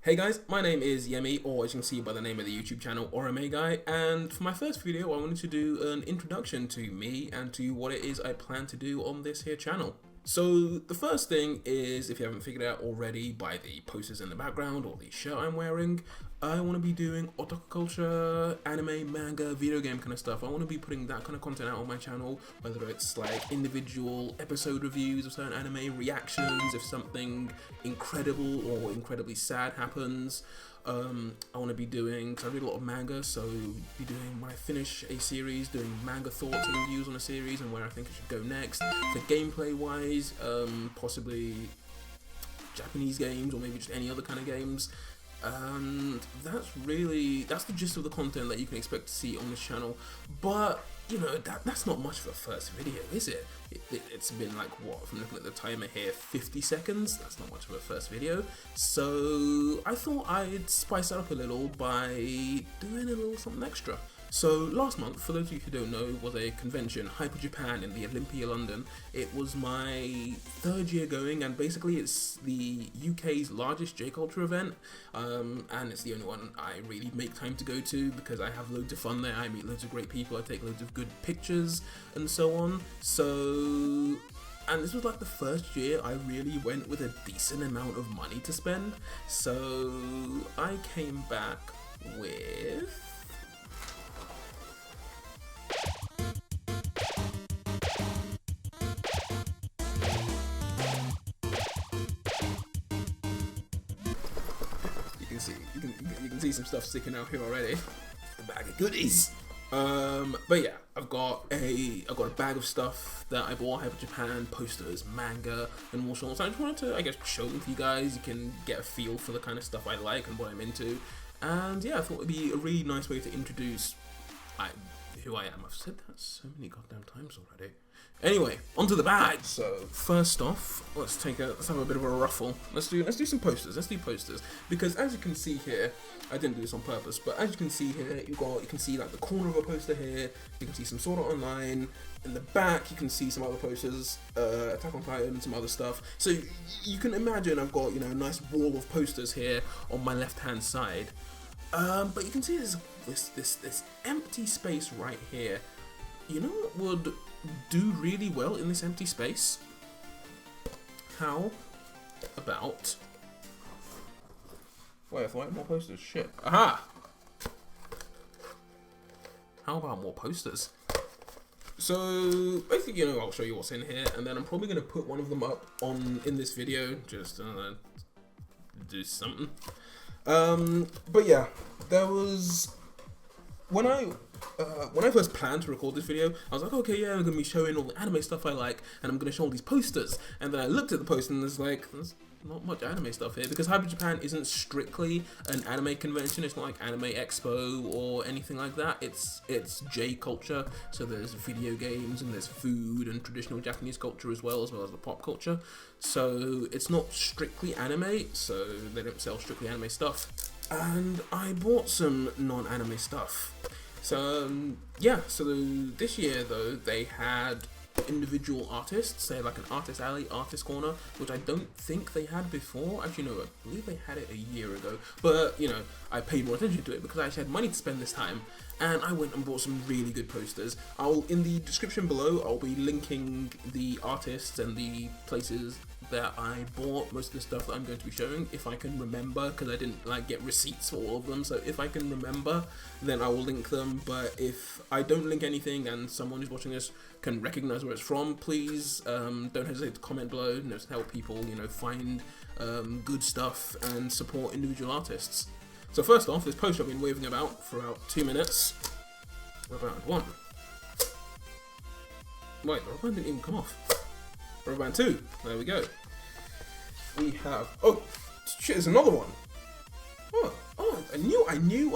Hey guys, my name is Yemi, or as you can see by the name of the YouTube channel, Orame Guy, and for my first video I wanted to do an introduction to me and to what it is I plan to do on this here channel. So the first thing is, if you haven't figured out already by the posters in the background or the shirt I'm wearing, I want to be doing otaku culture, anime, manga, video game kind of stuff. I want to be putting that kind of content out on my channel, whether it's like individual episode reviews of certain anime, reactions if something incredible or incredibly sad happens. I want to be doing, because I read a lot of manga, so be doing, when I finish a series, doing manga thoughts and reviews on a series and where I think it should go next. For gameplay wise, possibly Japanese games or maybe just any other kind of games. And that's the gist of the content that you can expect to see on this channel. But you know, that's not much for a first video, is it? It's been like, what, from looking at the timer here, 50 seconds? That's not much of a first video. So I thought I'd spice it up a little by doing a little something extra. So last month, for those of you who don't know, was a convention, Hyper Japan in the Olympia, London. It was my third year going, and basically it's the UK's largest J-culture event, and it's the only one I really make time to go to because I have loads of fun there. I meet loads of great people, I take loads of good pictures and so on. And this was like the first year I really went with a decent amount of money to spend. So I came back with you can see some stuff sticking out here already. A bag of goodies. But yeah, I've got a bag of stuff that I bought, Hyper Japan, posters, manga, and more sorts. I just wanted to, I guess, show them to you guys. You can get a feel for the kind of stuff I like and what I'm into. And yeah, I thought it'd be a really nice way to introduce who I am. I've said that so many goddamn times already. Anyway, onto the bag. So first off, let's have a bit of a ruffle. Let's do some posters. Let's do posters, because as you can see here, I didn't do this on purpose, but as you can see here, you can see like the corner of a poster here. You can see some Sword Art Online. In the back, you can see some other posters, Attack on Titan, and some other stuff. So you can imagine I've got, you know, a nice wall of posters here on my left-hand side. But you can see there's this empty space right here. You know what would do really well in this empty space? How about... Wait, I thought I had more posters. Shit. Aha! How about more posters? So basically, you know, I'll show you what's in here, and then I'm probably going to put one of them up in this video, just do something. But yeah, there was, when I first planned to record this video, I was like, okay, yeah, I'm gonna be showing all the anime stuff I like, and I'm gonna show all these posters. And then I looked at the poster, and there's not much anime stuff here, because Hyper Japan isn't strictly an anime convention. It's not like Anime Expo or anything like that. It's J culture, so there's video games and there's food and traditional Japanese culture as well as the pop culture. So it's not strictly anime, so they don't sell strictly anime stuff. And I bought some non-anime stuff. So yeah, so this year though, they had individual artists. They had like an artist alley, artist corner, which I don't think they had before. Actually no, I believe they had it a year ago, but you know, I paid more attention to it because I actually had money to spend this time, and I went and bought some really good posters. In the description below, I'll be linking the artists and the places that I bought most of the stuff that I'm going to be showing, if I can remember, because I didn't get receipts for all of them. So if I can remember, then I will link them. But if I don't link anything and someone who's watching this can recognize where it's from, please don't hesitate to comment below. You know, to help people, you know, find good stuff and support individual artists. So first off, this poster I've been waving about for about 2 minutes. Rubber band 1. Wait, the rubber band didn't even come off. Rubber band 2. There we go. We have, oh shit, there's another one. Oh, I knew I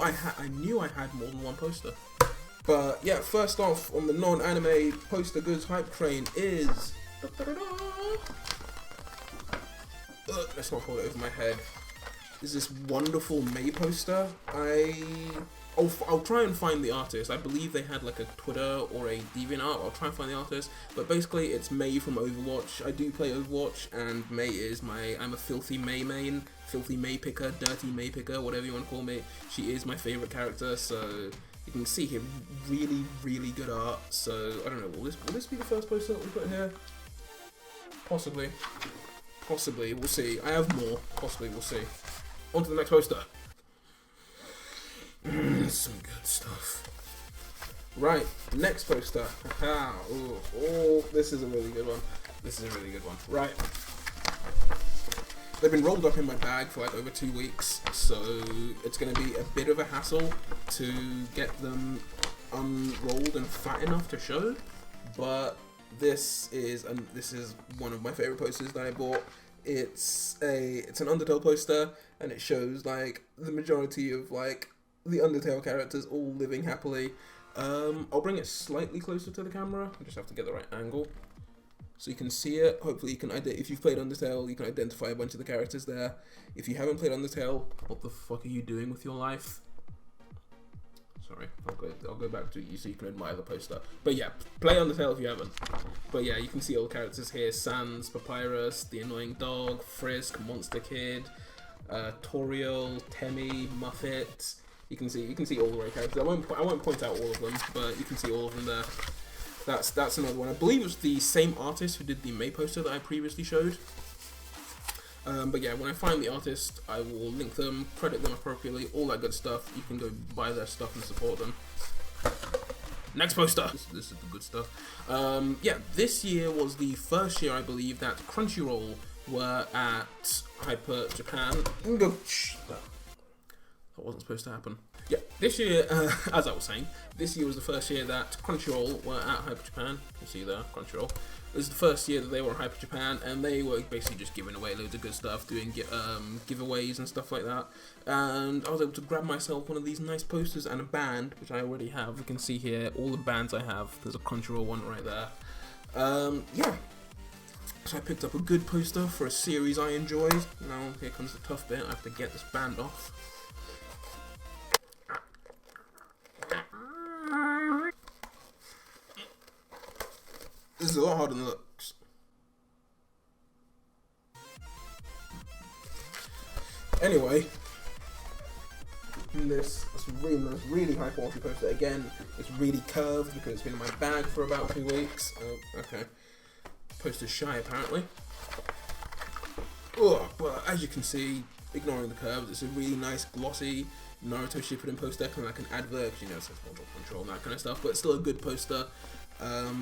had more than one poster. But yeah, first off on the non-anime poster goods hype train is let's not hold it over my head. Is this wonderful May poster. I I'll try and find the artist. I believe they had like a Twitter or a DeviantArt. I'll try and find the artist. But basically, it's Mei from Overwatch. I do play Overwatch, and Mei is I'm a filthy Mei main, filthy Mei picker, dirty Mei picker, whatever you want to call me. She is my favorite character, so you can see here really, really good art. So I don't know. Will this be the first poster that we put here? Possibly. Possibly. We'll see. I have more. Possibly. We'll see. On to the next poster. Some good stuff. Right, next poster. Oh, this is a really good one. This is a really good one. Right. They've been rolled up in my bag for like over 2 weeks, so it's going to be a bit of a hassle to get them unrolled and fat enough to show. But this is one of my favorite posters that I bought. It's an Undertale poster, and it shows like the majority of like the Undertale characters all living happily. I'll bring it slightly closer to the camera. I just have to get the right angle so you can see it. Hopefully you can if you've played Undertale, you can identify a bunch of the characters there. If you haven't played Undertale, what the fuck are you doing with your life? Sorry, I'll go back to you so you can admire the poster. But yeah, play Undertale if you haven't. But yeah, you can see all the characters here: Sans, Papyrus, the annoying dog, Frisk, Monster Kid, Toriel, Temmie, Muffet. You can see all the right characters. I won't point out all of them, but you can see all of them there. That's another one. I believe it was the same artist who did the Mei poster that I previously showed. But yeah, when I find the artist, I will link them, credit them appropriately, all that good stuff. You can go buy their stuff and support them. Next poster. This is the good stuff. Yeah, this year was the first year, I believe, that Crunchyroll were at Hyper Japan. That wasn't supposed to happen. Yeah, this year, as I was saying, this year was the first year that Crunchyroll were at Hyper Japan. You see there, Crunchyroll. It was the first year that they were at Hyper Japan, and they were basically just giving away loads of good stuff, doing giveaways and stuff like that. And I was able to grab myself one of these nice posters and a band, which I already have. You can see here all the bands I have. There's a Crunchyroll one right there. Yeah. So I picked up a good poster for a series I enjoyed. Now here comes the tough bit. I have to get this band off. This is a lot harder than it looks. Anyway, this really nice, really high quality poster. Again, it's really curved because it's been in my bag for about 2 weeks. Oh, okay. Poster's shy apparently. Oh, but as you can see, ignoring the curves, it's a really nice glossy Naruto Shippuden poster, kind of like an advert, you know, it says Model Control and that kind of stuff, but it's still a good poster.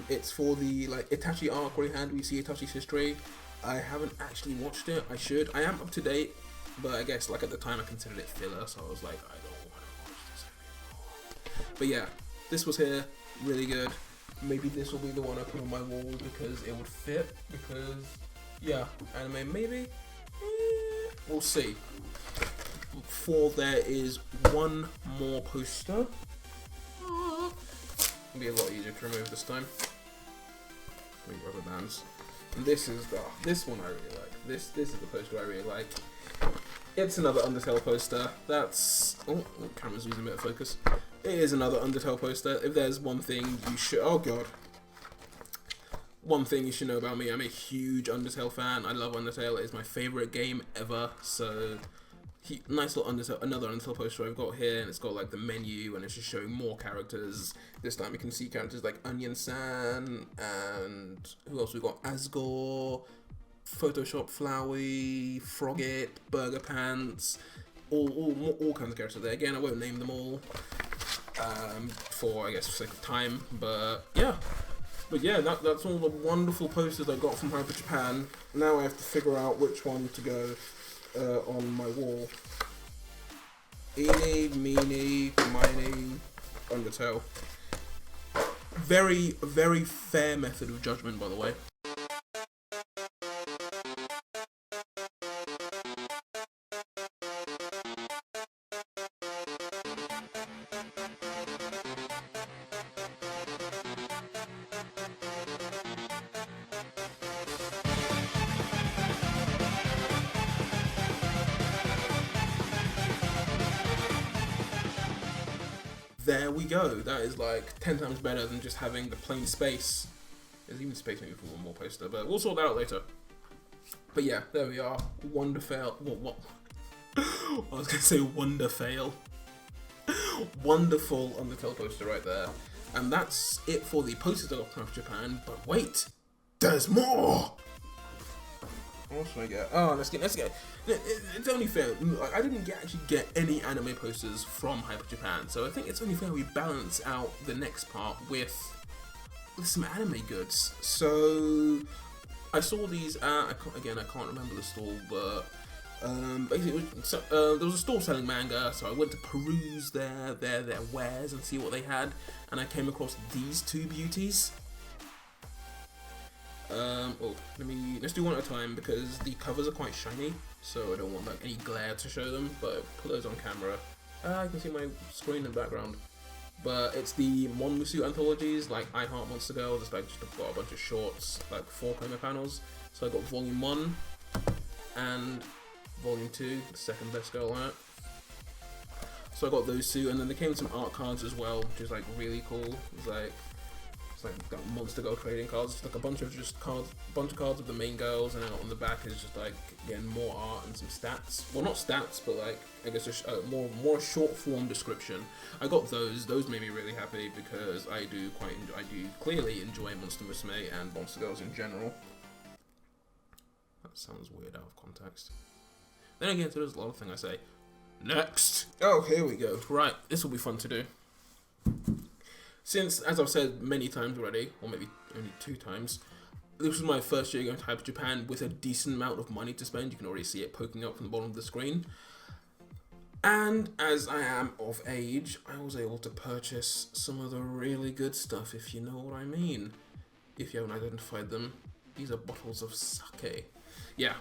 It's for the like Itachi arc where we see Itachi's history. I haven't actually watched it. I should. I am up to date, but I guess like at the time I considered it filler, so I was like, I don't want to watch this anymore. But yeah, this was here, really good. Maybe this will be the one I put on my wall because it would fit. Because yeah, anime maybe. We'll see. For there is one more poster. It'll be a lot easier to remove this time. Rubber bands. And this is this one I really like. This is the poster I really like. It's another Undertale poster. That's camera's losing a bit of focus. It is another Undertale poster. If there's one thing you should one thing you should know about me, I'm a huge Undertale fan. I love Undertale. It is my favorite game ever. So nice little another Undertale poster I've got here, and it's got like the menu, and it's just showing more characters. This time you can see characters like Onion-san, and who else we got? Asgore, Photoshop Flowey, Frogget, Burger Pants, all kinds of characters there. Again, I won't name them all for I guess for sake of time, but yeah. But yeah, that's all the wonderful posters I got from Hyper Japan. Now I have to figure out which one to go on my wall. Eeny, meeny, miny, Undertale. Very, very fair method of judgment, by the way. there we go. That is like 10 times better than just having the plain space. There's even space maybe for one more poster, but we'll sort that out later. But yeah, there we are. Wonderfail. What? I was gonna say Wonderfail. Wonderful Undertale poster right there. And that's it for the posters I got from Japan. But wait, there's more. What should I get? Oh, let's get. It's only fair. I didn't actually get any anime posters from Hyper Japan, so I think it's only fair we balance out the next part with some anime goods. So I saw these at, I can't remember the stall, but basically there was a stall selling manga, so I went to peruse their wares and see what they had, and I came across these two beauties. Let's do one at a time because the covers are quite shiny, so I don't want like any glare to show them, but put those on camera. I can see my screen in the background. But it's the Monmusu anthologies, like I Heart Monster Girl. It's like just got a bunch of shorts, like 4 coma panels. So I got volume 1 and volume 2, the second best girl on it. So I got those two, and then there came some art cards as well, which is like really cool. It's like got Monster Girl trading cards, just like a bunch of cards of the main girls, and out on the back is just like again more art and some stats. Well, not stats, but like I guess a more short form description. I got those. Those made me really happy because I do clearly enjoy Monster Musume and Monster Girls in general. That sounds weird out of context. Then again, so there's a lot of things I say. Next. Oh, here we go. Right, this will be fun to do. Since, as I've said many times already, or maybe only 2 times, this was my first year going to Hyper Japan with a decent amount of money to spend. You can already see it poking up from the bottom of the screen. And as I am of age, I was able to purchase some of the really good stuff, if you know what I mean. If you haven't identified them, these are bottles of sake. Yeah,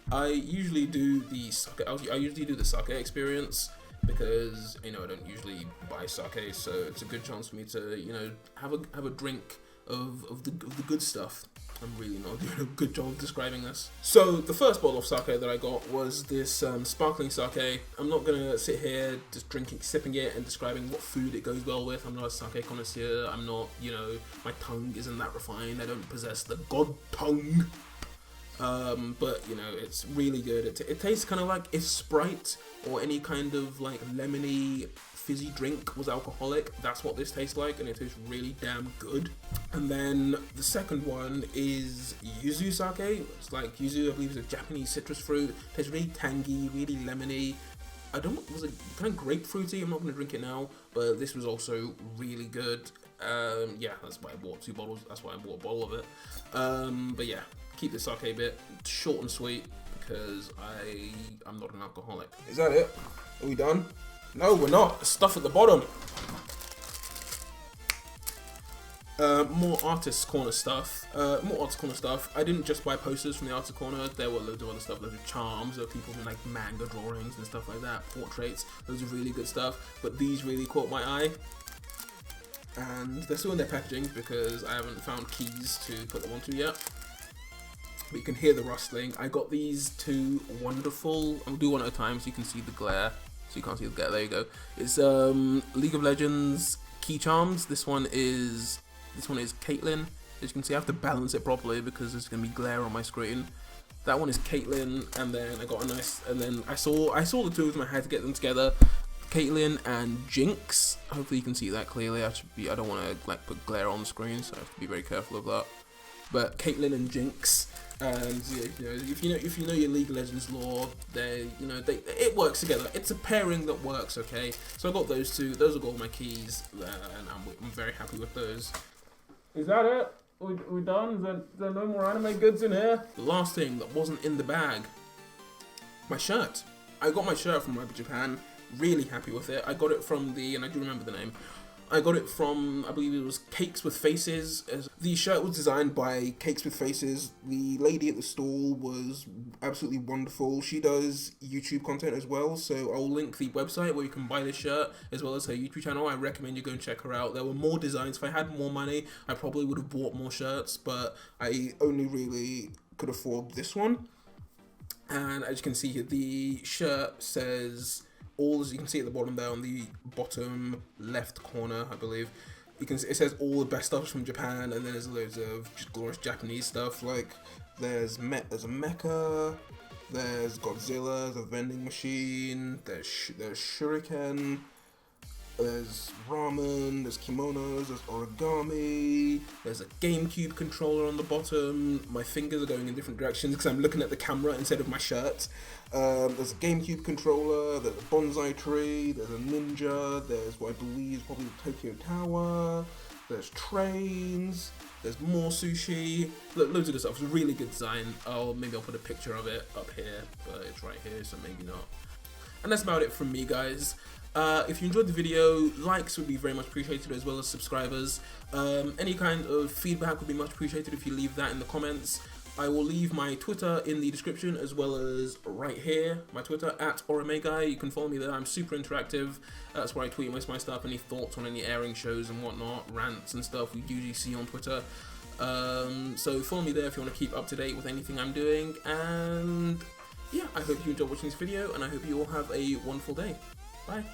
I usually do the sake. I usually do the sake experience, because I don't usually buy sake, so it's a good chance for me to have a drink of the good stuff. I'm really not doing a good job of describing this. So the first bottle of sake that I got was this sparkling sake. I'm not gonna sit here just sipping it and describing what food it goes well with. I'm not a sake connoisseur. I'm not, my tongue isn't that refined. I don't possess the god tongue. But it's really good. It tastes kind of like if Sprite or any kind of like lemony fizzy drink was alcoholic. That's what this tastes like, and it tastes really damn good. And then the second one is yuzu sake. It's like yuzu, I believe, is a Japanese citrus fruit. It tastes really tangy, really lemony. Was it kind of grapefruity? I'm not going to drink it now, but this was also really good. Yeah, that's why I bought 2 bottles. That's why I bought a bottle of it. But yeah, keep the sake bit short and sweet because I'm not an alcoholic. Is that it? Are we done? No, we're not. The stuff at the bottom. More Artist Corner stuff. I didn't just buy posters from the Artist Corner. There were loads of other stuff, loads of charms, there were people doing like manga drawings and stuff like that, portraits, loads of really good stuff. But these really caught my eye. And they're still in their packaging because I haven't found keys to put them onto yet. But you can hear the rustling. I got these 2 wonderful. I'll do one at a time so you can see the glare. So you can't see the glare. There you go. It's League of Legends key charms. This one is Caitlyn. As you can see, I have to balance it properly because there's gonna be glare on my screen. That one is Caitlyn, and then I got a nice. And then I saw the 2 of them. I had to get them together. Caitlyn and Jinx. Hopefully you can see that clearly. I don't want to like put glare on the screen, so I have to be very careful of that. But Caitlyn and Jinx, and if you know your League of Legends lore, it works together. It's a pairing that works, okay? So I got those 2. Those are all my keys, and I'm very happy with those. Is that it? We done? Is there no more anime goods in here? The last thing that wasn't in the bag, my shirt. I got my shirt from Hyper Japan. Really happy with it. I got it from and I do remember the name. I got it from, I believe it was Cakes with Faces. The shirt was designed by Cakes with Faces. The lady at the stall was absolutely wonderful. She does YouTube content as well, so I'll link the website where you can buy this shirt as well as her YouTube channel. I recommend you go and check her out. There were more designs. If I had more money, I probably would have bought more shirts, but I only really could afford this one. And as you can see here, the shirt says all, as you can see at the bottom there, on the bottom left corner, I believe, it says all the best stuff from Japan, and then there's loads of just glorious Japanese stuff. Like there's a mecha, there's Godzilla, the vending machine, there's shuriken, there's ramen, there's kimonos, there's origami, there's a GameCube controller on the bottom. My fingers are going in different directions because I'm looking at the camera instead of my shirt. There's a GameCube controller, there's a bonsai tree, there's a ninja, there's what I believe is probably the Tokyo Tower, there's trains, there's more sushi, loads of good stuff. It's a really good design. Maybe I'll put a picture of it up here, but it's right here, so maybe not. And that's about it from me, guys. If you enjoyed the video, likes would be very much appreciated, as well as subscribers. Any kind of feedback would be much appreciated if you leave that in the comments. I will leave my Twitter in the description, as well as right here, my Twitter, @orameguy. You can follow me there. I'm super interactive. That's where I tweet most of my stuff, any thoughts on any airing shows and whatnot, rants and stuff we usually see on Twitter. So follow me there if you want to keep up to date with anything I'm doing. And yeah, I hope you enjoyed watching this video, and I hope you all have a wonderful day. Bye.